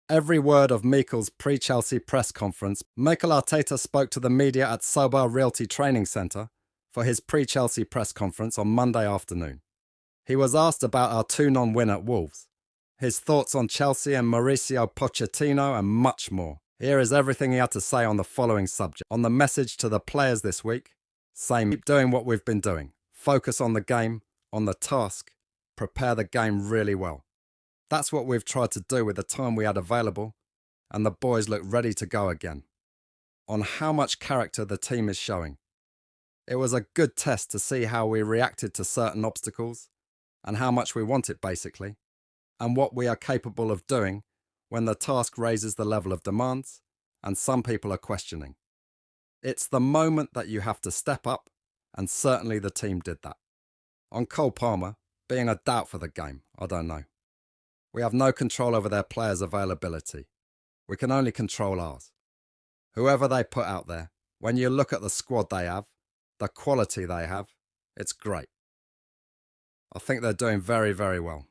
Every word of Mikel's pre-Chelsea press conference. Mikel Arteta spoke to the media at Sobar Realty Training Centre for his pre-Chelsea press conference on Monday afternoon. He was asked about our 2-0 win at Wolves, his thoughts on Chelsea and Mauricio Pochettino, and much more. Here is everything he had to say on the following subject. On the message to the players this week, same, keep doing what we've been doing. Focus on the game, on the task, prepare the game really well. That's what we've tried to do with the time we had available, and the boys look ready to go again. On how much character the team is showing. It was a good test to see how we reacted to certain obstacles, and how much we want it basically, and what we are capable of doing when the task raises the level of demands, and some people are questioning. It's the moment that you have to step up, and certainly the team did that. On Cole Palmer, being a doubt for the game, I don't know. We have no control over their players' availability. We can only control ours. Whoever they put out there, when you look at the squad they have, the quality they have, it's great. I think they're doing very, very well.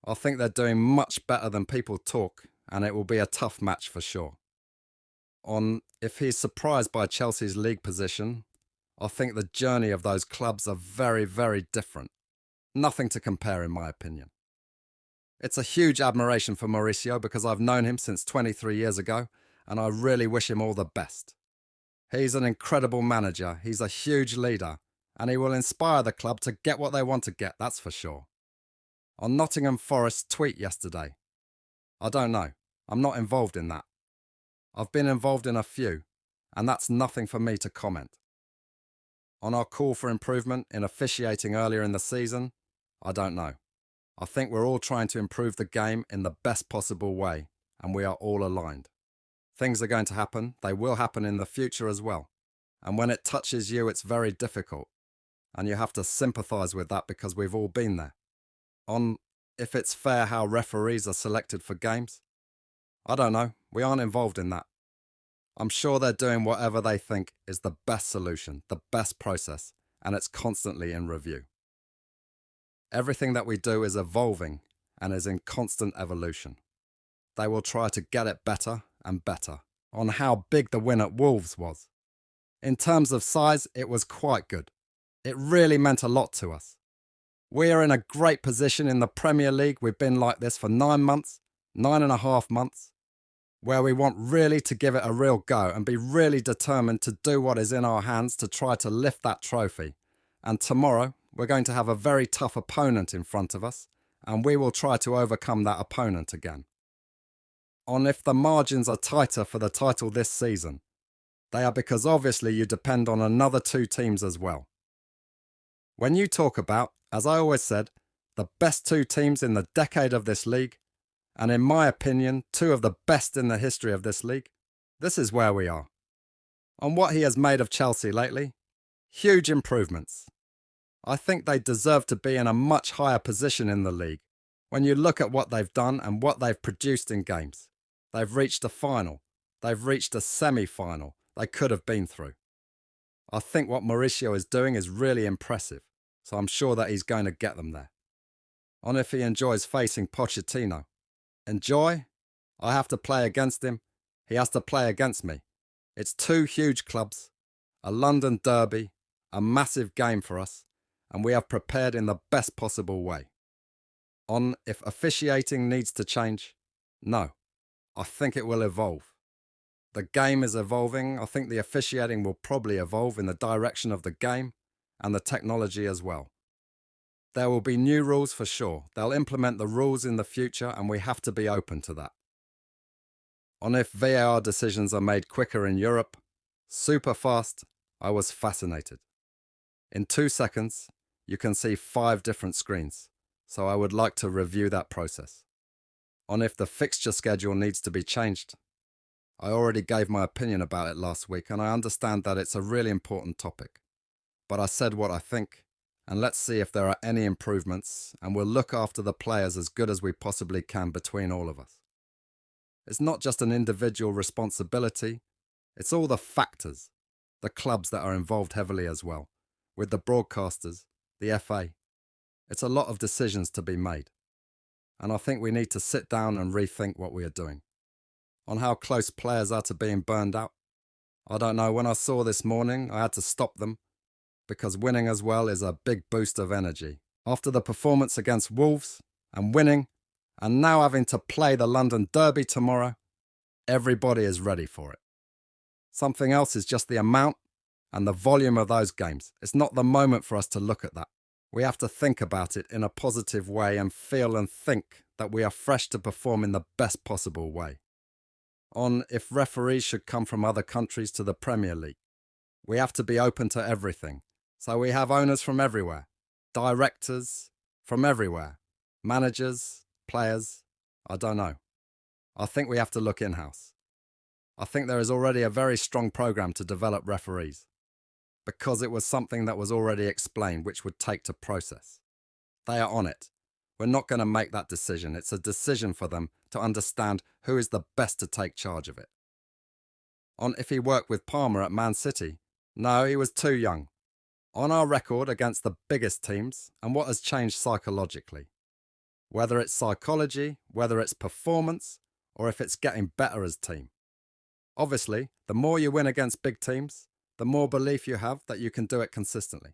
I think they're doing much better than people talk, and it will be a tough match for sure. On if he's surprised by Chelsea's league position, I think the journey of those clubs are very, very different. Nothing to compare in my opinion. It's a huge admiration for Mauricio because I've known him since 23 years ago, and I really wish him all the best. He's an incredible manager, he's a huge leader, and he will inspire the club to get what they want to get, that's for sure. On Nottingham Forest's tweet yesterday, I don't know, I'm not involved in that. I've been involved in a few, and that's nothing for me to comment. On our call for improvement in officiating earlier in the season, I don't know. I think we're all trying to improve the game in the best possible way, and we are all aligned. Things are going to happen, they will happen in the future as well. And when it touches you, it's very difficult. And you have to sympathise with that because we've all been there. On if it's fair how referees are selected for games, I don't know, we aren't involved in that. I'm sure they're doing whatever they think is the best solution, the best process, and it's constantly in review. Everything that we do is evolving and is in constant evolution. They will try to get it better and better. On how big the win at Wolves was. In terms of size, it was quite good. It really meant a lot to us. We are in a great position in the Premier League. We've been like this for 9 months, 9.5 months, where we want really to give it a real go and be really determined to do what is in our hands to try to lift that trophy. And tomorrow, we're going to have a very tough opponent in front of us, and we will try to overcome that opponent again. On if the margins are tighter for the title this season, they are because obviously you depend on another 2 teams as well. When you talk about, as I always said, the best 2 teams in the decade of this league, and in my opinion, 2 of the best in the history of this league, this is where we are. On what he has made of Chelsea lately, huge improvements. I think they deserve to be in a much higher position in the league. When you look at what they've done and what they've produced in games, they've reached a final, they've reached a semi-final they could have been through. I think what Mauricio is doing is really impressive, so I'm sure that he's going to get them there. On if he enjoys facing Pochettino. Enjoy? I have to play against him, he has to play against me. It's 2 huge clubs, a London derby, a massive game for us, and we have prepared in the best possible way. On if officiating needs to change, no, I think it will evolve. The game is evolving. I think the officiating will probably evolve in the direction of the game and the technology as well. There will be new rules for sure. They'll implement the rules in the future and we have to be open to that. On if VAR decisions are made quicker in Europe, super fast, I was fascinated. In 2 seconds, you can see 5 different screens, so I would like to review that process. On if the fixture schedule needs to be changed, I already gave my opinion about it last week and I understand that it's a really important topic. But I said what I think, and let's see if there are any improvements, and we'll look after the players as good as we possibly can between all of us. It's not just an individual responsibility, it's all the factors, the clubs that are involved heavily as well, with the broadcasters, the FA. It's a lot of decisions to be made. And I think we need to sit down and rethink what we are doing. on how close players are to being burned out. I don't know, when I saw this morning, I had to stop them, because winning as well is a big boost of energy. After the performance against Wolves, and winning, and now having to play the London Derby tomorrow, everybody is ready for it. Something else is just the amount and the volume of those games. It's not the moment for us to look at that. We have to think about it in a positive way and feel and think that we are fresh to perform in the best possible way. On if referees should come from other countries to the Premier League, we have to be open to everything. So we have owners from everywhere, directors from everywhere, managers, players, I don't know. I think we have to look in-house. I think there is already a very strong programme to develop referees, because it was something that was already explained which would take to process. They are on it. We're not going to make that decision. It's a decision for them to understand who is the best to take charge of it. On if he worked with Palmer at Man City, no, he was too young. On our record against the biggest teams and what has changed psychologically. Whether it's psychology, whether it's performance, or if it's getting better as team. Obviously, the more you win against big teams, the more belief you have that you can do it consistently.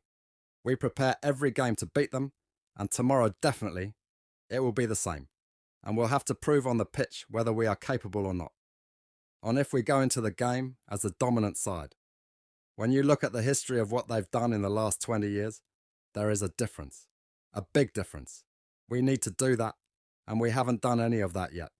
We prepare every game to beat them, and tomorrow definitely it will be the same. And we'll have to prove on the pitch whether we are capable or not. On if we go into the game as the dominant side. When you look at the history of what they've done in the last 20 years, there is a difference. A big difference. We need to do that, and we haven't done any of that yet.